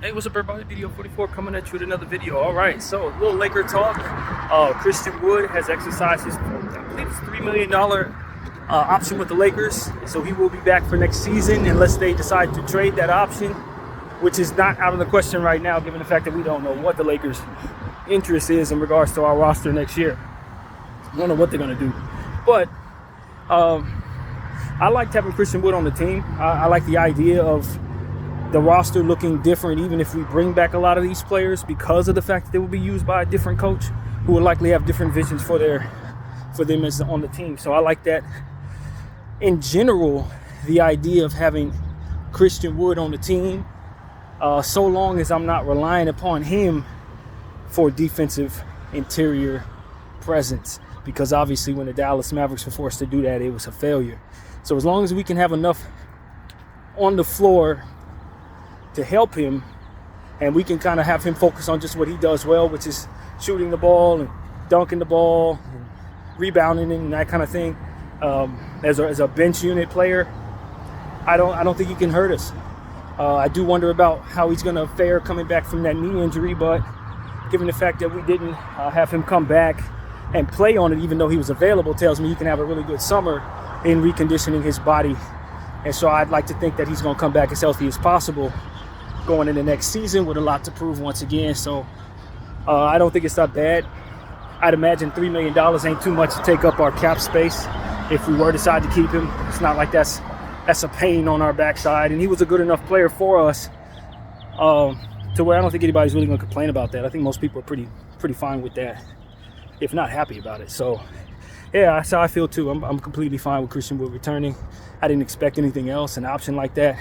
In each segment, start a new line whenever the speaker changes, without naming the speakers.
Hey, what's up, everybody? Video 44 coming at you with another video. All right, so a little Laker talk. Christian Wood has exercised his, I believe it's $3 million option with the Lakers. So he will be back for next season unless they decide to trade that option, which is not out of the question right now, given the fact that we don't know what the Lakers' interest is in regards to our roster next year. I don't know what they're going to do. But I liked having Christian Wood on the team. I like the idea of the roster looking different, even if we bring back a lot of these players, because of the fact that they will be used by a different coach who will likely have different visions for them as on the team. So I like that. In general, the idea of having Christian Wood on the team, so long as I'm not relying upon him for defensive interior presence, because obviously when the Dallas Mavericks were forced to do that, it was a failure. So as long as we can have enough on the floor to help him, and we can kind of have him focus on just what he does well, which is shooting the ball and dunking the ball and rebounding and that kind of thing, as a bench unit player, I don't think he can hurt us. I do wonder about how he's going to fare coming back from that knee injury, but given the fact that we didn't have him come back and play on it, even though he was available, tells me he can have a really good summer in reconditioning his body. And so I'd like to think that he's going to come back as healthy as possible going into next season with a lot to prove once again. So I don't think it's that bad. I'd imagine $3 million ain't too much to take up our cap space if we were to decide to keep him. It's not like that's a pain on our backside. And he was a good enough player for us to where I don't think anybody's really going to complain about that. I think most people are pretty fine with that, if not happy about it. So yeah, that's how I feel too. I'm completely fine with Christian Wood returning. I didn't expect anything else, an option like that.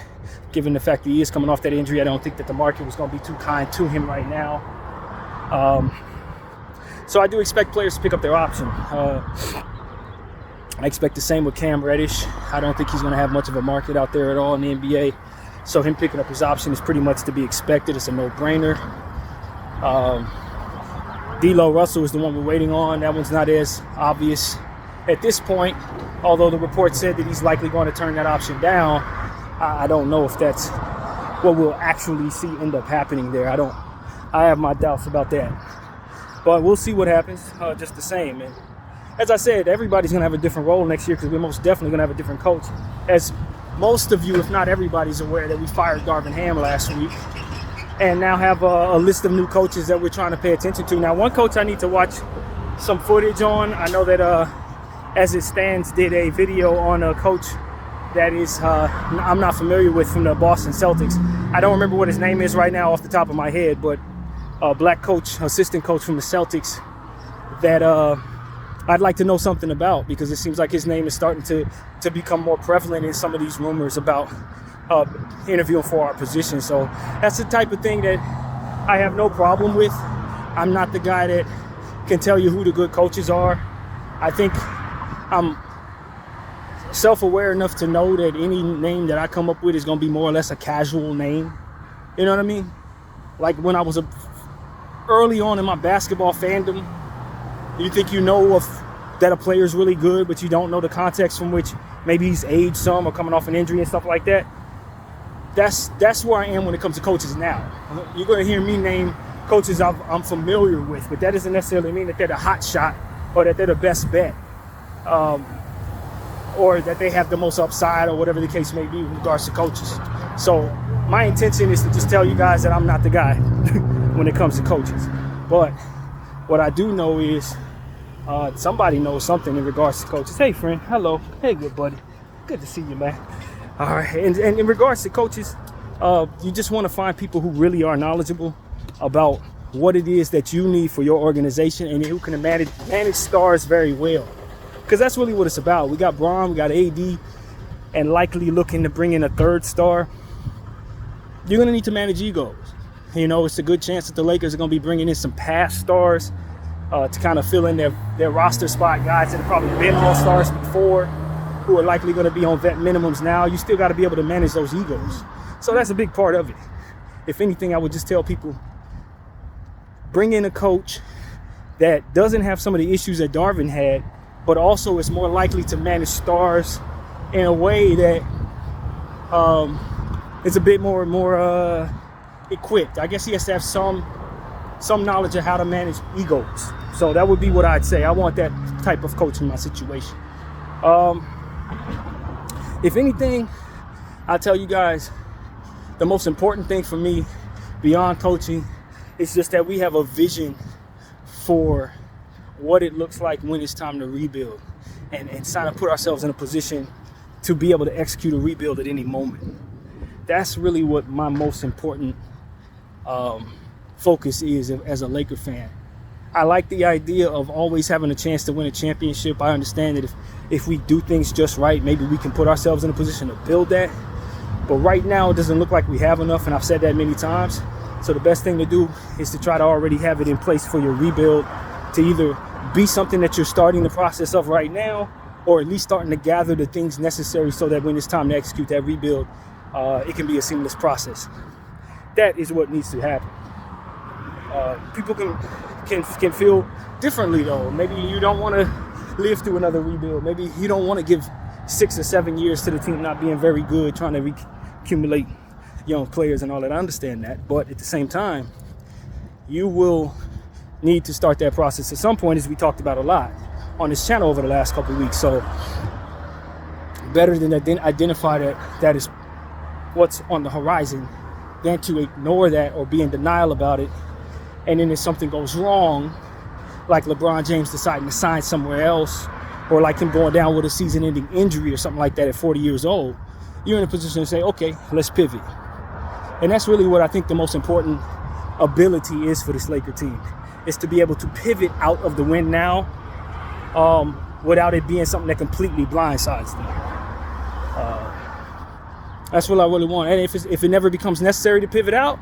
Given the fact that he is coming off that injury, I don't think that the market was going to be too kind to him right now. So I do expect players to pick up their option. I expect the same with Cam Reddish. I don't think he's going to have much of a market out there at all in the NBA. So him picking up his option is pretty much to be expected. It's a no-brainer. D'Lo Russell is the one we're waiting on. That one's not as obvious at this point, although the report said that he's likely going to turn that option down. I don't know if that's what we'll actually see end up happening there. I have my doubts about that. But we'll see what happens just the same. And as I said, everybody's going to have a different role next year because we're most definitely going to have a different coach. As most of you, if not everybody's aware, that we fired Darvin Ham last week and now have a list of new coaches that we're trying to pay attention to. Now, one coach I need to watch some footage on. I know that As It Stands did a video on a coach that is I'm not familiar with from the Boston Celtics. I don't remember what his name is right now off the top of my head, but a black coach, assistant coach from the Celtics that I'd like to know something about, because it seems like his name is starting to become more prevalent in some of these rumors about interviewing for our position. So that's the type of thing that I have no problem with. I'm not the guy that can tell you who the good coaches are. I think I'm self-aware enough to know that any name that I come up with is going to be more or less a casual name. You know what I mean? Like when I was early on in my basketball fandom, you think you know that a player's really good, but you don't know the context from which maybe he's aged some or coming off an injury and stuff like that. That's where I am when it comes to coaches now. You're going to hear me name coaches I'm familiar with, but that doesn't necessarily mean that they're the hot shot or that they're the best bet, or that they have the most upside or whatever the case may be with regards to coaches. So my intention is to just tell you guys that I'm not the guy when it comes to coaches. But what I do know is somebody knows something in regards to coaches. Hey, friend. Hello. Hey, good buddy. Good to see you, man. All right. And in regards to coaches, you just want to find people who really are knowledgeable about what it is that you need for your organization and who can manage stars very well. Because that's really what it's about. We got Braun, we got AD, and likely looking to bring in a third star. You're going to need to manage egos. You know, it's a good chance that the Lakers are going to be bringing in some past stars to kind of fill in their roster spot, guys that have probably been all-stars before, who are likely going to be on vet minimums now. You still got to be able to manage those egos. So that's a big part of it. If anything, I would just tell people, bring in a coach that doesn't have some of the issues that Darvin had, but also is more likely to manage stars in a way that is a bit more equipped. I guess he has to have some knowledge of how to manage egos. So that would be what I'd say. I want that type of coach in my situation. If anything, I'll tell you guys, the most important thing for me beyond coaching is just that we have a vision for what it looks like when it's time to rebuild and trying to put ourselves in a position to be able to execute a rebuild at any moment. That's really what my most important focus is as a Laker fan. I like the idea of always having a chance to win a championship. I understand that if we do things just right, maybe we can put ourselves in a position to build that. But right now, it doesn't look like we have enough, and I've said that many times. So the best thing to do is to try to already have it in place for your rebuild, to either be something that you're starting the process of right now, or at least starting to gather the things necessary so that when it's time to execute that rebuild, it can be a seamless process. That is what needs to happen. People can feel differently, though. Maybe you don't want to live through another rebuild. Maybe you don't want to give 6 or 7 years to the team not being very good, trying to accumulate young players and all that. I understand that. But at the same time, you will need to start that process at some point, as we talked about a lot on this channel over the last couple of weeks. So better than identify that is what's on the horizon than to ignore that or be in denial about it. And then if something goes wrong, like LeBron James deciding to sign somewhere else, or like him going down with a season-ending injury or something like that at 40 years old, you're in a position to say, okay, let's pivot. And that's really what I think the most important ability is for this Laker team, is to be able to pivot out of the win now without it being something that completely blindsides them. That's what I really want. And if it never becomes necessary to pivot out,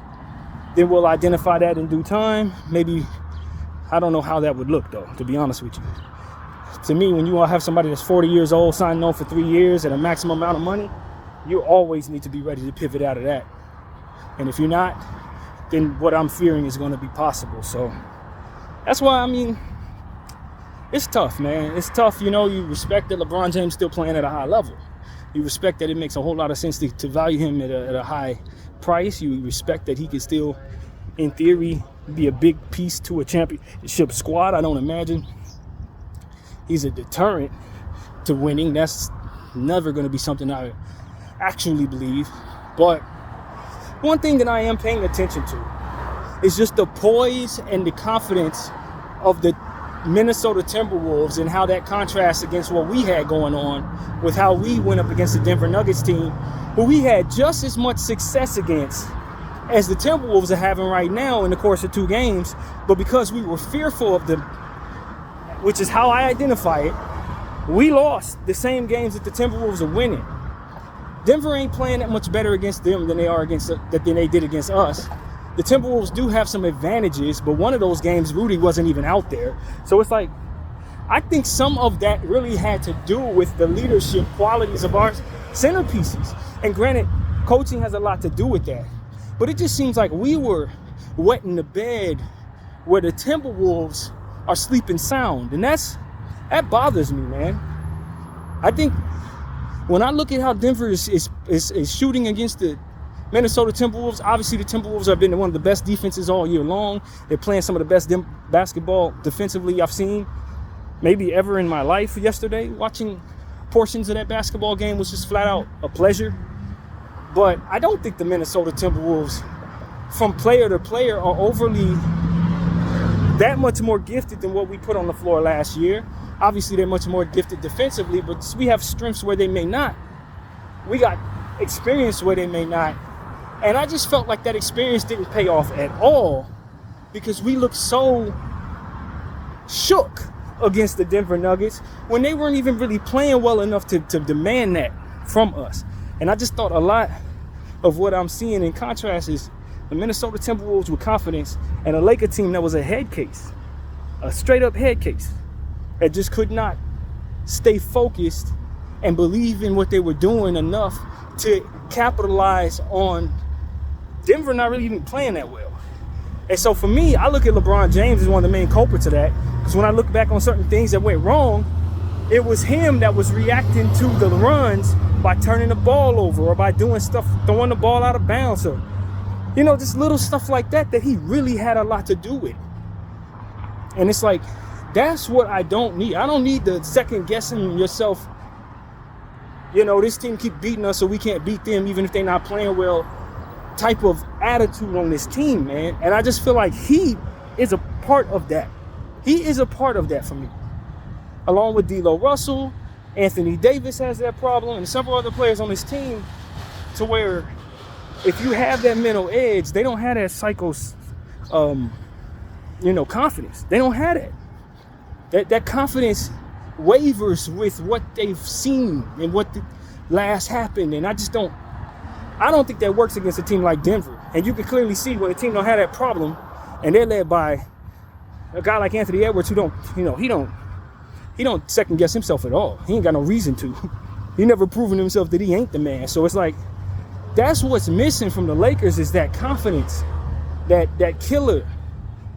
then we'll identify that in due time. Maybe, I don't know how that would look, though, to be honest with you. To me, when you have somebody that's 40 years old, signed on for 3 years at a maximum amount of money, you always need to be ready to pivot out of that. And if you're not, then what I'm fearing is going to be possible. So that's why, it's tough, man. It's tough. You respect that LeBron James still playing at a high level. You respect that it makes a whole lot of sense to value him at a high price. You respect that he can still, in theory, be a big piece to a championship squad. I don't imagine he's a deterrent to winning. That's never going to be something I actually believe. But one thing that I am paying attention to is just the poise and the confidence of the Minnesota Timberwolves and how that contrasts against what we had going on with how we went up against the Denver Nuggets team, who we had just as much success against as the Timberwolves are having right now in the course of 2 games. But because we were fearful of them, which is how I identify it, we lost the same games that the Timberwolves are winning. Denver ain't playing that much better against them than they did against us. The Timberwolves do have some advantages, but one of those games, Rudy wasn't even out there. So it's like, I think some of that really had to do with the leadership qualities of our centerpieces. And granted, coaching has a lot to do with that. But it just seems like we were wetting the bed where the Timberwolves are sleeping sound. And that bothers me, man. I think when I look at how Denver is shooting against the Minnesota Timberwolves, obviously the Timberwolves have been one of the best defenses all year long. They're playing some of the best basketball defensively I've seen maybe ever in my life. Yesterday, watching portions of that basketball game was just flat out a pleasure. But I don't think the Minnesota Timberwolves, from player to player, are overly that much more gifted than what we put on the floor last year. Obviously, they're much more gifted defensively, but we have strengths where they may not. We got experience where they may not. And I just felt like that experience didn't pay off at all because we looked so shook against the Denver Nuggets when they weren't even really playing well enough to demand that from us. And I just thought a lot of what I'm seeing in contrast is the Minnesota Timberwolves with confidence and a Laker team that was a head case, a straight up head case that just could not stay focused and believe in what they were doing enough to capitalize on Denver not really even playing that well. And so for me, I look at LeBron James as one of the main culprits of that, because when I look back on certain things that went wrong, it was him that was reacting to the runs by turning the ball over or by doing stuff, throwing the ball out of bounds or You know, just little stuff like that he really had a lot to do with. And it's like, that's what I don't need. I don't need the second guessing yourself. You know, this team keep beating us, so we can't beat them even if they're not playing well type of attitude on this team, man. And I just feel like he is a part of that. He is a part of that for me. Along with D'Lo Russell, Anthony Davis has that problem, and several other players on this team, to where if you have that mental edge, they don't have that confidence. They don't have that. That confidence wavers with what they've seen and what last happened, and I don't think that works against a team like Denver. And you can clearly see when a team don't have that problem, and they're led by a guy like Anthony Edwards who he don't second guess himself at all. He ain't got no reason to. He never proven himself that he ain't the man. So it's like, that's what's missing from the Lakers, is that confidence, that killer.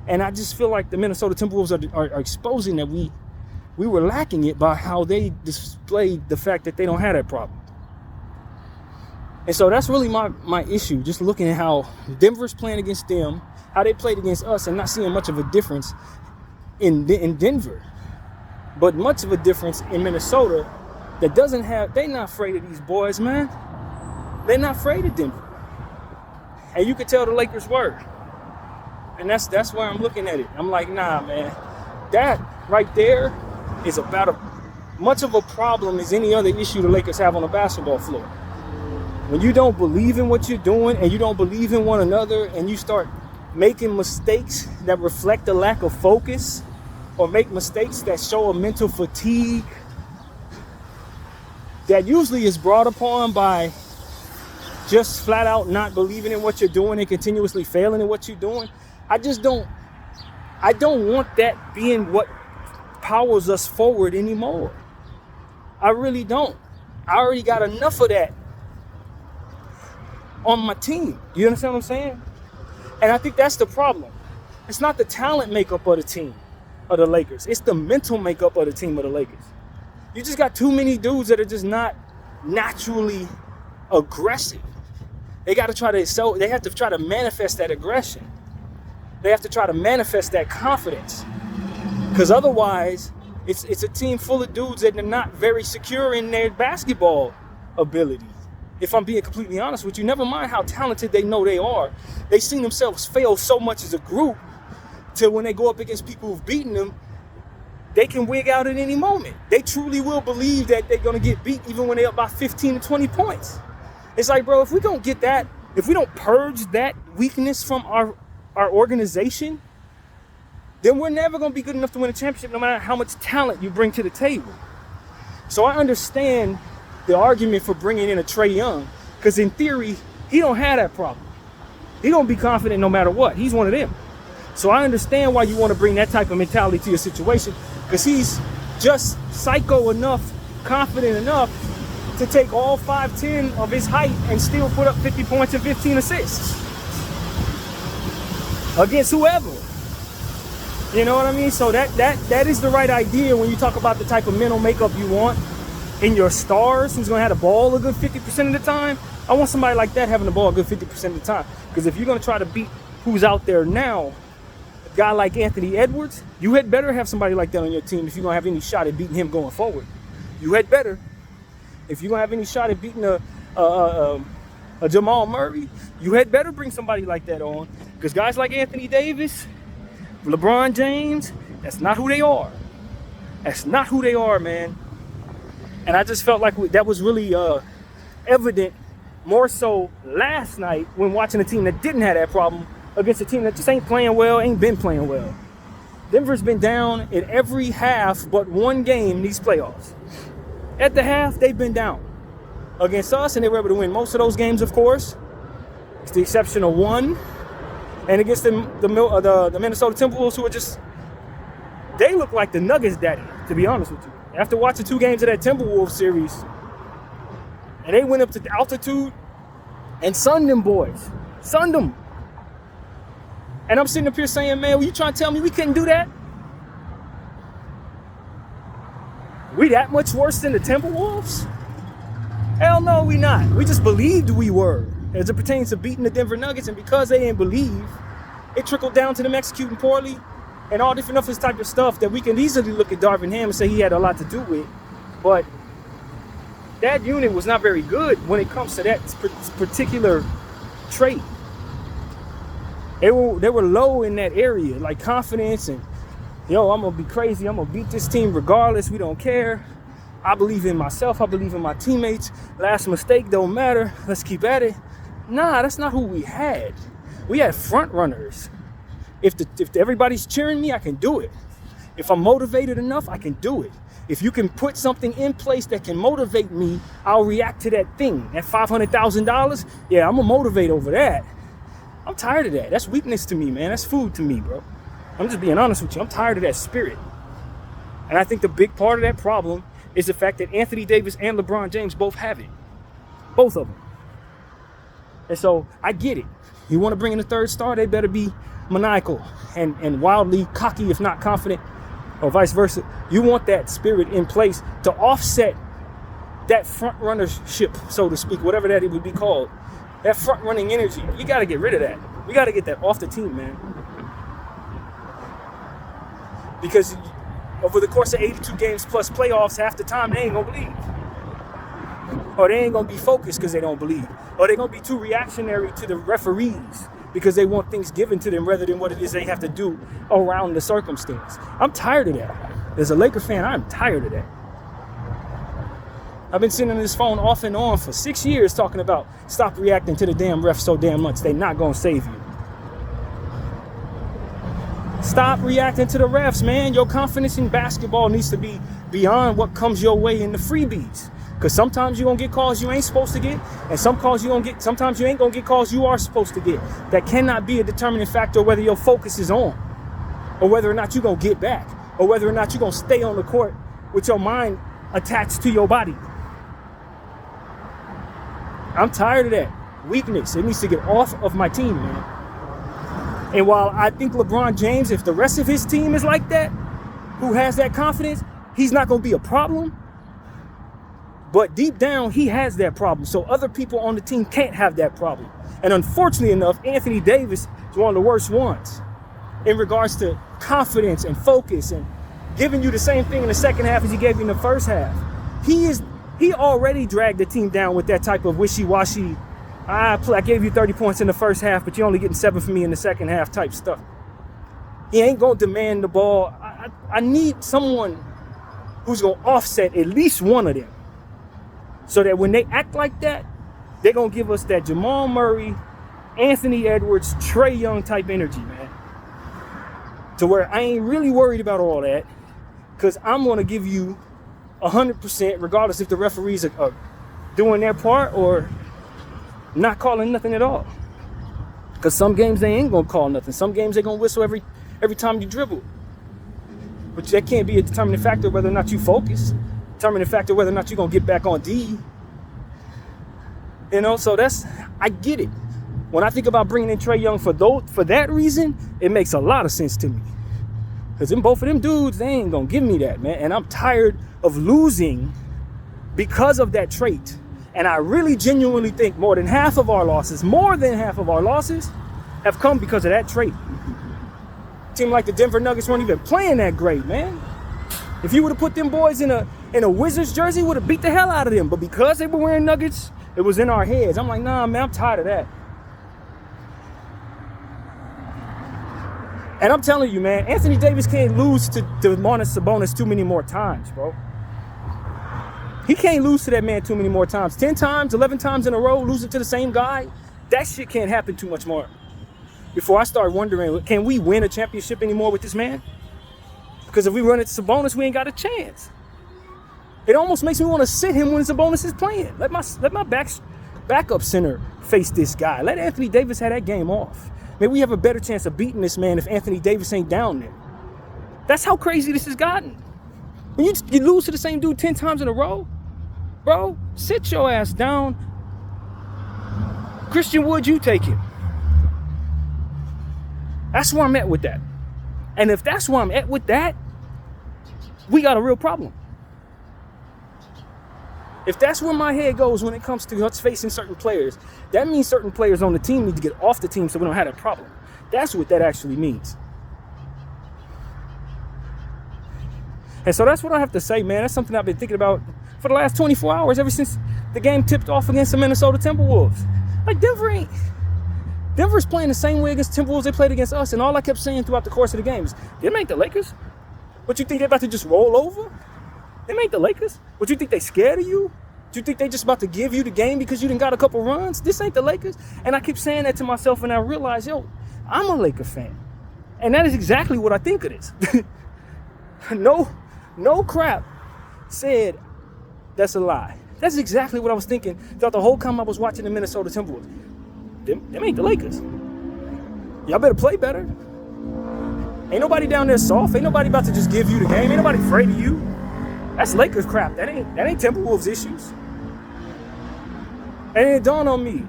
And I just feel like the Minnesota Timberwolves are exposing that we were lacking it by how they displayed the fact that they don't have that problem. And so that's really my issue, just looking at how Denver's playing against them, how they played against us, and not seeing much of a difference in Denver, but much of a difference in Minnesota that they're not afraid of these boys, man. They're not afraid of Denver. And you could tell the Lakers were. And that's where I'm looking at it. I'm like, nah, man, that right there is about much of a problem as any other issue the Lakers have on the basketball floor. When you don't believe in what you're doing and you don't believe in one another, and you start making mistakes that reflect a lack of focus, or make mistakes that show a mental fatigue that usually is brought upon by just flat out not believing in what you're doing and continuously failing in what you're doing. I don't want that being what powers us forward anymore. I really don't. I already got enough of that on my team. You understand what I'm saying? And I think that's the problem. It's not the talent makeup of the team of the Lakers. It's the mental makeup of the team of the Lakers. You just got too many dudes that are just not naturally aggressive. They have to try to manifest that aggression. They have to try to manifest that confidence. Because otherwise, it's a team full of dudes that are not very secure in their basketball ability. If I'm being completely honest with you, never mind how talented they know they are. They've seen themselves fail so much as a group till when they go up against people who've beaten them, they can wig out at any moment. They truly will believe that they're going to get beat even when they're up by 15 to 20 points. It's like, bro, if we don't get that, if we don't purge that weakness from our organization, then we're never going to be good enough to win a championship no matter how much talent you bring to the table. So I understand the argument for bringing in a Trae Young, because in theory, he don't have that problem. He don't be confident no matter what. He's one of them. So I understand why you want to bring that type of mentality to your situation, because he's just psycho enough, confident enough to take all 5'10" of his height and still put up 50 points and 15 assists against whoever. You know what I mean? So that is the right idea when you talk about the type of mental makeup you want in your stars, who's going to have the ball a good 50% of the time. I want somebody like that having the ball a good 50% of the time. Because if you're going to try to beat who's out there now, a guy like Anthony Edwards, you had better have somebody like that on your team if you're going to have any shot at beating him going forward. You had better. If you're going to have any shot at beating a Jamal Murray, you had better bring somebody like that on. Because guys like Anthony Davis, LeBron James, that's not who they are. That's not who they are, man. And I just felt like that was really evident more so last night when watching a team that didn't have that problem against a team that just ain't playing well, ain't been playing well. Denver's been down in every half but one game these playoffs. At the half, they've been down against us, and they were able to win most of those games, of course. It's the exception of one. And against the Minnesota Timberwolves, who are just, they look like the Nuggets daddy, to be honest with you. After watching 2 games of that Timberwolves series, and they went up to altitude and sunned them boys. Sunned them. And I'm sitting up here saying, man, were you trying to tell me we couldn't do that? We that much worse than the Timberwolves? Hell no, we not. We just believed we were. as it pertains to beating the Denver Nuggets, and because they didn't believe, it trickled down to them executing poorly and all different other type of stuff that we can easily look at Darvin Ham and say he had a lot to do with. But that unit was not very good when it comes to that particular trait. They were low in that area, like confidence and, yo, I'm going to be crazy. I'm going to beat this team regardless. We don't care. I believe in myself. I believe in my teammates. Last mistake don't matter. Let's keep at it. Nah, that's not who we had. We had front runners. If everybody's cheering me, I can do it. If I'm motivated enough, I can do it. If you can put something in place that can motivate me, I'll react to that thing. That $500,000, yeah, I'm going to motivate over that. I'm tired of that. That's weakness to me, man. That's food to me, bro. I'm just being honest with you. I'm tired of that spirit. And I think the big part of that problem is the fact that Anthony Davis and LeBron James both have it. Both of them. And so I get it. You want to bring in a third star, they better be maniacal and wildly cocky, if not confident, or vice versa. You want that spirit in place to offset that front runnership, so to speak, whatever that it would be called. That front running energy. You got to get rid of that. We got to get that off the team, man. Because over the course of 82 games plus playoffs, half the time they ain't going to believe. Or they ain't going to be focused because they don't believe. Or they're going to be too reactionary to the referees because they want things given to them rather than what it is they have to do around the circumstance. I'm tired of that. As a Laker fan, I'm tired of that. I've been sitting on this phone off and on for 6 years talking about stop reacting to the damn refs so damn much. They're not going to save you. Stop reacting to the refs, man. Your confidence in basketball needs to be beyond what comes your way in the freebies. Because sometimes you're going to get calls you ain't supposed to get. And sometimes you ain't going to get calls you are supposed to get. That cannot be a determining factor whether your focus is on. Or whether or not you're going to get back. Or whether or not you're going to stay on the court with your mind attached to your body. I'm tired of that weakness. It needs to get off of my team, man. And while I think LeBron James, if the rest of his team is like that, who has that confidence, he's not going to be a problem. But deep down, he has that problem. So other people on the team can't have that problem. And unfortunately enough, Anthony Davis is one of the worst ones in regards to confidence and focus and giving you the same thing in the second half as he gave you in the first half. He already dragged the team down with that type of wishy-washy, I gave you 30 points in the first half, but you're only getting 7 from me in the second half type stuff. He ain't going to demand the ball. I need someone who's going to offset at least one of them. So that when they act like that, they're going to give us that Jamal Murray, Anthony Edwards, Trae Young type energy, man. To where I ain't really worried about all that because I'm going to give you 100% regardless if the referees are doing their part or not calling nothing at all. Because some games they ain't going to call nothing. Some games they're going to whistle every time you dribble. But that can't be a determining factor whether or not you focus. Determining factor whether or not you're going to get back on D. You know, so I get it. When I think about bringing in Trae Young for that reason, it makes a lot of sense to me. Because both of them dudes, they ain't going to give me that, man. And I'm tired of losing because of that trait. And I really genuinely think more than half of our losses have come because of that trait. A team like the Denver Nuggets weren't even playing that great, man. If you would have put them boys in a Wizards jersey, would have beat the hell out of them. But because they were wearing Nuggets, it was in our heads. I'm like, nah, man, I'm tired of that. And I'm telling you, man, Anthony Davis can't lose to Domantas Sabonis too many more times, bro. He can't lose to that man too many more times. 10 times, 11 times in a row, losing to the same guy. That shit can't happen too much more. Before I start wondering, can we win a championship anymore with this man? Because if we run into Sabonis, we ain't got a chance. It almost makes me want to sit him when Sabonis is playing. Let my backup center face this guy. Let Anthony Davis have that game off. Maybe we have a better chance of beating this man if Anthony Davis ain't down there. That's how crazy this has gotten. When you lose to the same dude 10 times in a row, bro, sit your ass down. Christian Wood, you take it. That's where I'm at with that. And if that's where I'm at with that, we got a real problem. If that's where my head goes when it comes to us facing certain players, that means certain players on the team need to get off the team so we don't have that problem. That's what that actually means. And so that's what I have to say, man. That's something I've been thinking about for the last 24 hours, ever since the game tipped off against the Minnesota Timberwolves. Like, Denver's playing the same way against the Timberwolves they played against us, and all I kept saying throughout the course of the game is, them ain't the Lakers. What, you think they're about to just roll over? Them ain't the Lakers. What, you think they scared of you? Do you think they just about to give you the game because you done got a couple runs? This ain't the Lakers. And I keep saying that to myself, and I realize, I'm a Laker fan. And that is exactly what I think it is. No crap said that's a lie. That's exactly what I was thinking throughout the whole time I was watching the Minnesota Timberwolves. Them ain't the Lakers. Y'all better play better. Ain't nobody down there soft. Ain't nobody about to just give you the game. Ain't nobody afraid of you. That's Lakers crap. That ain't Timberwolves issues. And it dawned on me,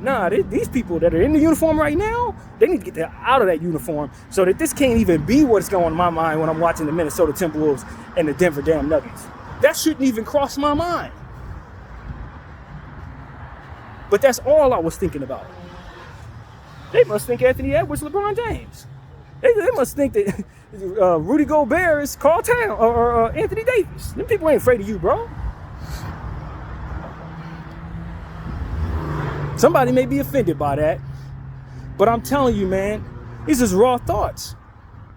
these people that are in the uniform right now, they need to get out of that uniform so that this can't even be what's going on in my mind when I'm watching the Minnesota Timberwolves and the Denver damn Nuggets. That shouldn't even cross my mind. But that's all I was thinking about. They must think Anthony Edwards, LeBron James. They must think that Rudy Gobert is Karl Towns or Anthony Davis. Them people ain't afraid of you, bro. Somebody may be offended by that, but I'm telling you, man, these is raw thoughts.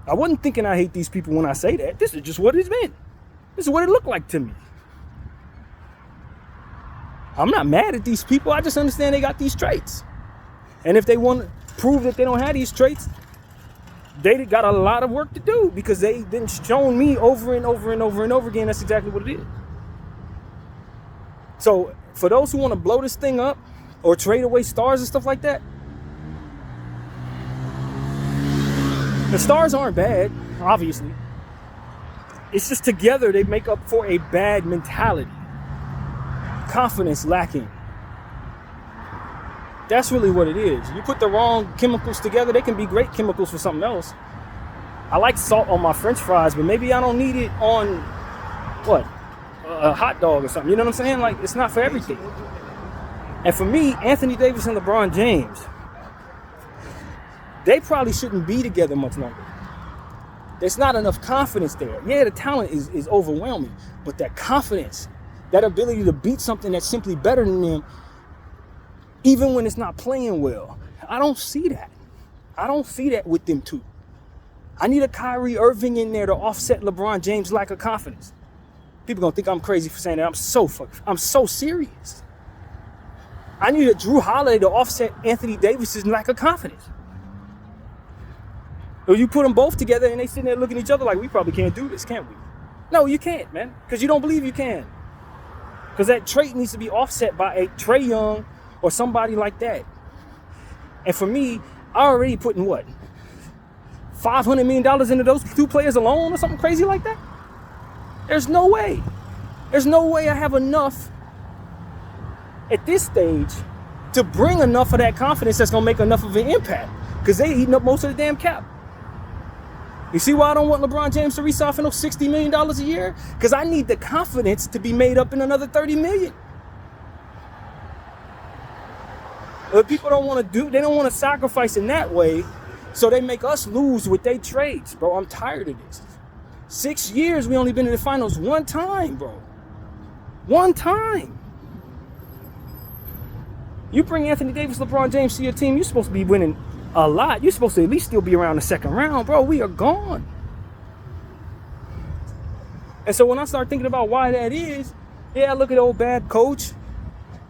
I wasn't thinking I hate these people when I say that. This is just what it's been. This is what it looked like to me. I'm not mad at these people. I just understand they got these traits. And if they want to prove that they don't have these traits, they got a lot of work to do because they've been shown me over and over and over and over again that's exactly what it is. So for those who want to blow this thing up or trade away stars and stuff like that, the stars aren't bad, obviously. It's just together they make up for a bad mentality. Confidence lacking. That's really what it is. You put the wrong chemicals together, they can be great chemicals for something else. I like salt on my French fries, but maybe I don't need it on, a hot dog or something. You know what I'm saying? Like, it's not for everything. And for me, Anthony Davis and LeBron James, they probably shouldn't be together much longer. There's not enough confidence there. Yeah, the talent is overwhelming, but that confidence, that ability to beat something that's simply better than them, even when it's not playing well, I don't see that. I don't see that with them two. I need a Kyrie Irving in there to offset LeBron James' lack of confidence. People gonna think I'm crazy for saying that. I'm so serious. I need a Drew Holiday to offset Anthony Davis's lack of confidence. Or you put them both together and they sitting there looking at each other like, we probably can't do this, can't we? No, you can't, man, because you don't believe you can. Because that trait needs to be offset by a Trae Young or somebody like that. And for me, I already put in $500 million into those two players alone or something crazy like that? There's no way. There's no way I have enough at this stage to bring enough of that confidence that's going to make enough of an impact. Because they eating up most of the damn cap. You see why I don't want LeBron James to re-sign for no $60 million a year? Because I need the confidence to be made up in another $30 million. But people don't want they don't want to sacrifice in that way, so they make us lose with their trades, bro. I'm tired of this. 6 years, we only been in the finals one time, bro. One time. You bring Anthony Davis, LeBron James to your team, you're supposed to be winning a lot. You're supposed to at least still be around the second round, bro. We are gone. And so when I start thinking about why that is, I look at old bad coach.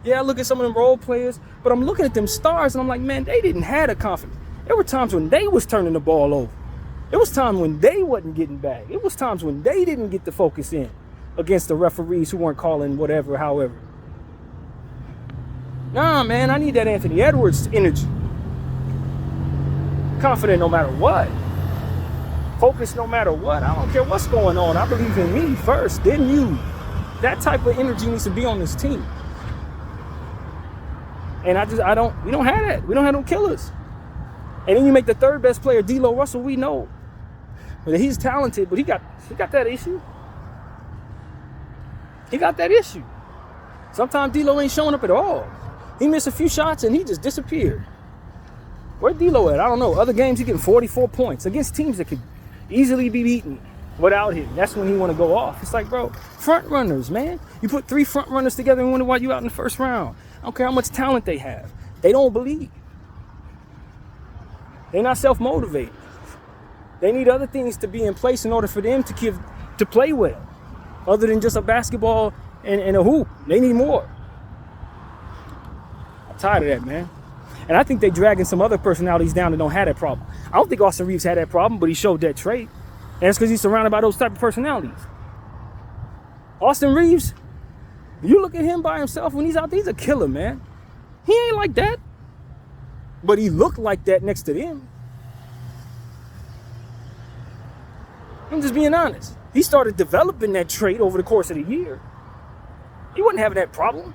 I look at some of them role players, but I'm looking at them stars and I'm like, man, they didn't have the confidence. There were times when they was turning the ball over. It was times when they wasn't getting back. It was times when they didn't get the focus in against the referees who weren't calling whatever, however. Nah, man, I need that Anthony Edwards energy. Confident no matter what. Focused no matter what. I don't care what's going on. I believe in me first, then you. That type of energy needs to be on this team. And we don't have that. We don't have no killers. And then you make the third best player, D'Lo Russell, we know. But he's talented, but he got that issue. He got that issue. Sometimes D'Lo ain't showing up at all. He missed a few shots and he just disappeared. Where D'Lo at? I don't know. Other games he getting 44 points against teams that could easily be beaten without him. That's when he want to go off. It's like, bro, front runners, man. You put 3 front runners together and wonder why you out in the first round. I don't care how much talent they have. They don't believe. They're not self-motivated. They need other things to be in place in order for them to play well, other than just a basketball and a hoop. They need more. I'm tired of that, man. And I think they dragging some other personalities down that don't have that problem. I don't think Austin Reaves had that problem, but he showed that trait. And it's because he's surrounded by those type of personalities. Austin Reaves, you look at him by himself when he's out there, he's a killer, man. He ain't like that. But he looked like that next to them. I'm just being honest. He started developing that trait over the course of the year. He wasn't having that problem.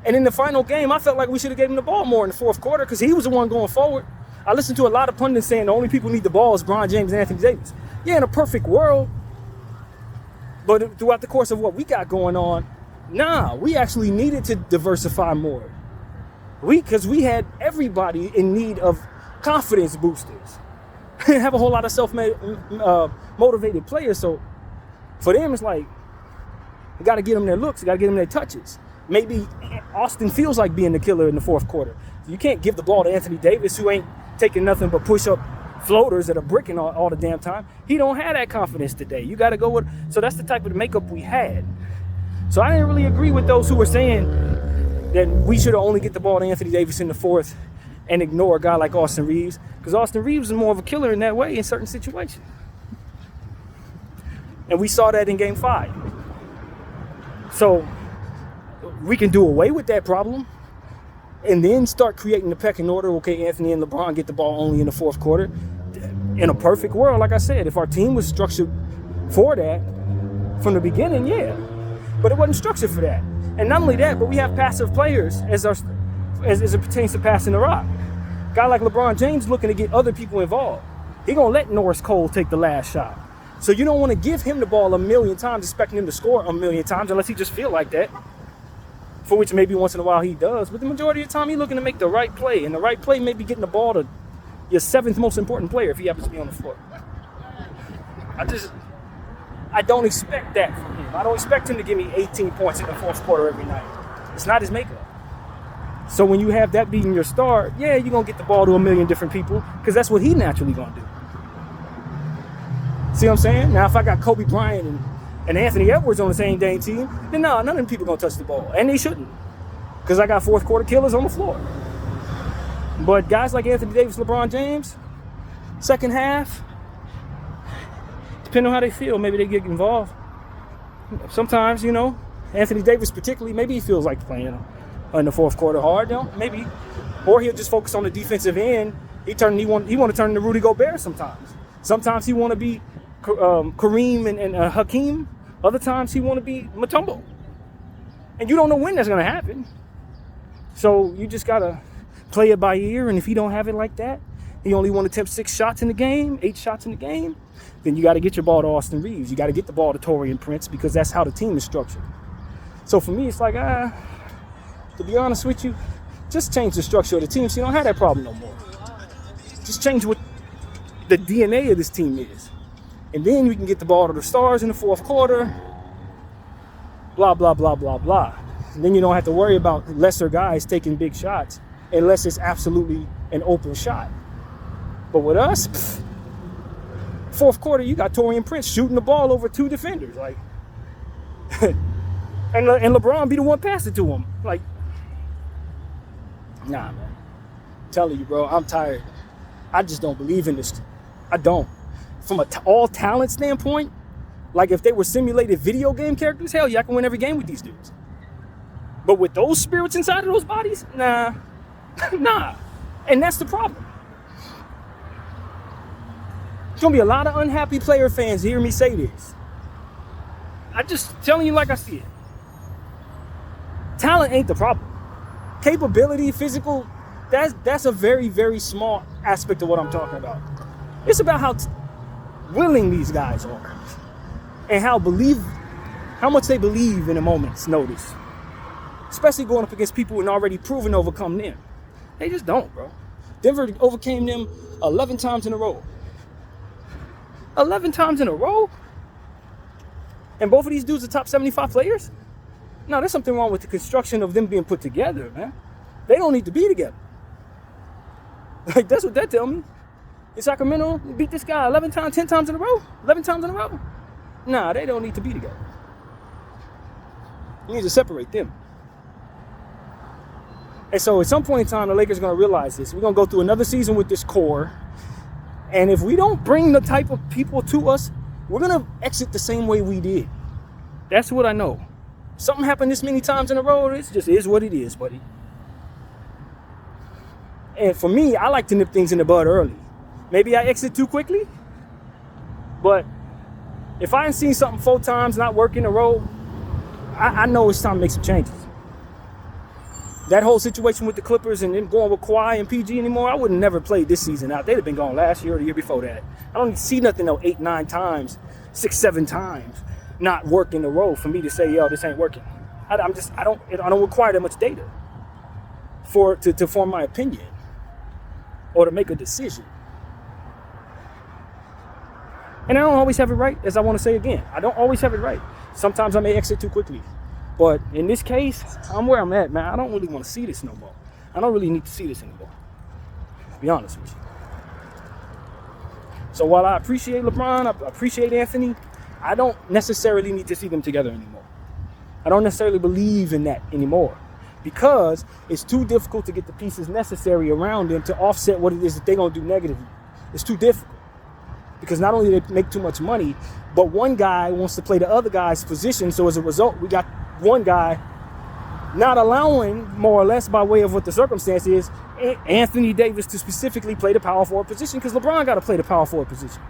And in the final game, I felt like we should have given him the ball more in the fourth quarter because he was the one going forward. I listened to a lot of pundits saying the only people who need the ball is LeBron James and Anthony Davis. Yeah, in a perfect world. But throughout the course of what we got going on, nah, we actually needed to diversify more. Because we had everybody in need of confidence boosters. Have a whole lot of self-motivated players. So for them, it's like, you got to get them their looks. You got to get them their touches. Maybe Austin feels like being the killer in the fourth quarter. You can't give the ball to Anthony Davis, who ain't taking nothing but push-up floaters that are bricking all the damn time. He don't have that confidence today. You got to go with. So that's the type of makeup we had. So I didn't really agree with those who were saying that we should only get the ball to Anthony Davis in the fourth and ignore a guy like Austin Reaves, because Austin Reaves is more of a killer in that way in certain situations. And we saw that in Game 5. So we can do away with that problem and then start creating the pecking order. Okay, Anthony and LeBron get the ball only in the fourth quarter. In a perfect world, like I said, if our team was structured for that from the beginning, yeah. But it wasn't structured for that. And not only that, but we have passive players as it pertains to passing the rock. A guy like LeBron James looking to get other people involved. He gonna let Norris Cole take the last shot. So you don't want to give him the ball a million times, expecting him to score a million times, unless he just feel like that. For which maybe once in a while he does. But the majority of the time he's looking to make the right play. And the right play may be getting the ball to your 7th most important player if he happens to be on the floor. I don't expect that from him. I don't expect him to give me 18 points in the fourth quarter every night. It's not his makeup. So when you have that being your star, yeah, you're going to get the ball to a million different people because that's what he naturally going to do. See what I'm saying? Now, if I got Kobe Bryant and Anthony Edwards on the same dang team, then no, none of them people going to touch the ball. And they shouldn't, because I got fourth quarter killers on the floor. But guys like Anthony Davis, LeBron James, second half, depending on how they feel, maybe they get involved. Sometimes, you know, Anthony Davis particularly, maybe he feels like playing in the fourth quarter hard, you know, maybe. Or he'll just focus on the defensive end. He want to turn into Rudy Gobert sometimes. Sometimes he want to be Kareem and Hakeem. Other times he want to be Mutombo. And you don't know when that's going to happen. So you just got to play it by ear. And if he don't have it like that, he only want to attempt 6 shots in the game, 8 shots in the game, then you got to get your ball to Austin Reaves. You got to get the ball to Taurean Prince, because that's how the team is structured. So for me, it's like, to be honest with you, just change the structure of the team so you don't have that problem no more. Just change what the DNA of this team is. And then we can get the ball to the stars in the fourth quarter. Blah, blah, blah, blah, blah. And then you don't have to worry about lesser guys taking big shots unless it's absolutely an open shot. But with us, fourth quarter, you got Taurean Prince shooting the ball over 2 defenders. Like, and LeBron be the one passing to him. Like, nah, man. I'm telling you, bro, I'm tired. I just don't believe in this. I don't. From an all-talent standpoint, like if they were simulated video game characters, hell yeah, I can win every game with these dudes. But with those spirits inside of those bodies, nah. Nah. And that's the problem. There's going to be a lot of unhappy player fans hear me say this. I'm just telling you like I see it. Talent ain't the problem. Capability, physical, that's a very, very small aspect of what I'm talking about. It's about how willing these guys are and how much they believe in a moment's notice. especially going up against people who already proven to overcome them. They just don't, bro. Denver overcame them 11 times in a row. 11 times in a row? And both of these dudes are top 75 players? No, there's something wrong with the construction of them being put together, man. They don't need to be together. Like, that's what that tell me. In Sacramento, beat this guy 11 times, 10 times in a row? 11 times in a row? Nah, they don't need to be together. You need to separate them. And so at some point in time, the Lakers are going to realize this. We're going to go through another season with this core. And if we don't bring the type of people to us, we're going to exit the same way we did. That's what I know. Something happened this many times in a row, it just is what it is, buddy. And for me, I like to nip things in the bud early. Maybe I exit too quickly. But if I ain't seen something 4 times not work in a row, I know it's time to make some changes. That whole situation with the Clippers and them going with Kawhi and PG anymore, I would have never played this season out. They'd have been gone last year or the year before that. I don't see nothing though 8, 9 times, 6, 7 times not work in a row for me to say, yo, this ain't working. I don't require that much data to form my opinion or to make a decision. And I don't always have it right, as I want to say again. I don't always have it right. Sometimes I may exit too quickly. But in this case, I'm where I'm at, man. I don't really want to see this no more. I don't really need to see this anymore, to be honest with you. So while I appreciate LeBron, I appreciate Anthony, I don't necessarily need to see them together anymore. I don't necessarily believe in that anymore because it's too difficult to get the pieces necessary around them to offset what it is that they're going to do negatively. It's too difficult because not only do they make too much money, but one guy wants to play the other guy's position. So as a result, we got one guy not allowing, more or less by way of what the circumstance is, Anthony Davis to specifically play the power forward position because LeBron got to play the power forward position.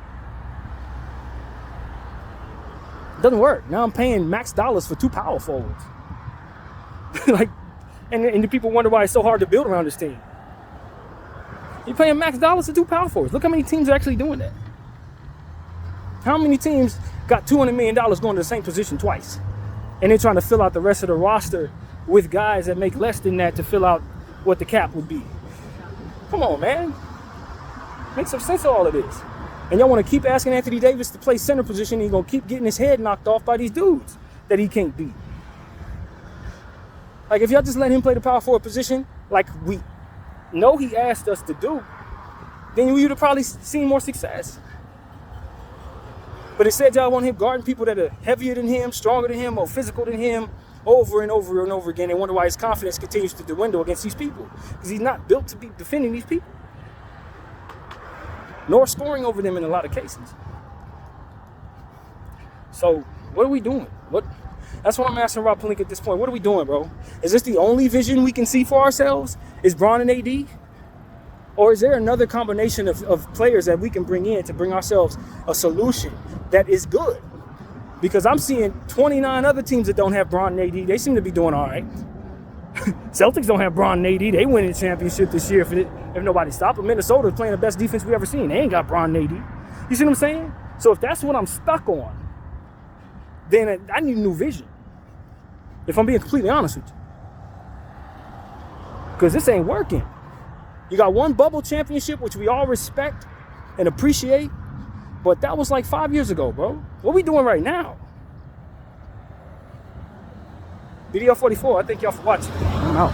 It doesn't work. Now I'm paying max dollars for 2 power forwards. And the people wonder why it's so hard to build around this team. You're paying max dollars for 2 power forwards. Look how many teams are actually doing that. How many teams got $200 million going to the same position twice? And they're trying to fill out the rest of the roster with guys that make less than that to fill out what the cap would be. Come on, man. Make some sense of all of this. And y'all want to keep asking Anthony Davis to play center position, and he's going to keep getting his head knocked off by these dudes that he can't beat. Like, if y'all just let him play the power forward position like we know he asked us to do, then we would have probably seen more success. But instead, y'all want him guarding people that are heavier than him, stronger than him, more physical than him, over and over and over again. They wonder why his confidence continues to dwindle against these people. Because he's not built to be defending these people. Nor scoring over them in a lot of cases. So, what are we doing? That's what I'm asking Rob Pelinka at this point. What are we doing, bro? Is this the only vision we can see for ourselves? Is Bron and AD? Or is there another combination of players that we can bring in to bring ourselves a solution that is good? Because I'm seeing 29 other teams that don't have Bron and AD. They seem to be doing all right. Celtics don't have Bron and AD. They win the championship this year if nobody stopped them. Minnesota's playing the best defense we ever seen. They ain't got Bron and AD. You see what I'm saying? So if that's what I'm stuck on, then I need a new vision. If I'm being completely honest with you. Because this ain't working. You got one bubble championship, which we all respect and appreciate. But that was like 5 years ago, bro. What we doing right now? Video 44. I thank y'all for watching. I'm out.